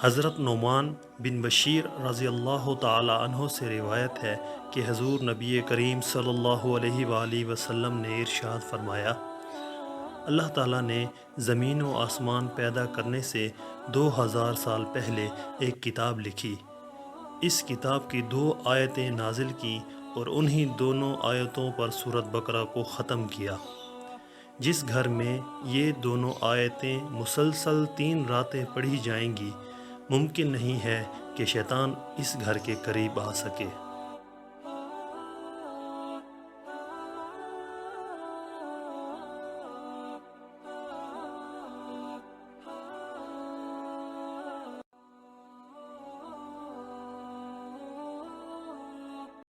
حضرت نعمان بن بشیر رضی اللہ تعالی عنہ سے روایت ہے کہ حضور نبی کریم صلی اللہ علیہ وآلہ وسلم نے ارشاد فرمایا، اللہ تعالیٰ نے زمین و آسمان پیدا کرنے سے 2000 سال پہلے ایک کتاب لکھی۔ اس کتاب کی 2 آیتیں نازل کی اور انہی دونوں آیتوں پر سورۃ بقرہ کو ختم کیا۔ جس گھر میں یہ دونوں آیتیں مسلسل 3 راتیں پڑھی جائیں گی، ممکن نہیں ہے کہ شیطان اس گھر کے قریب آ سکے۔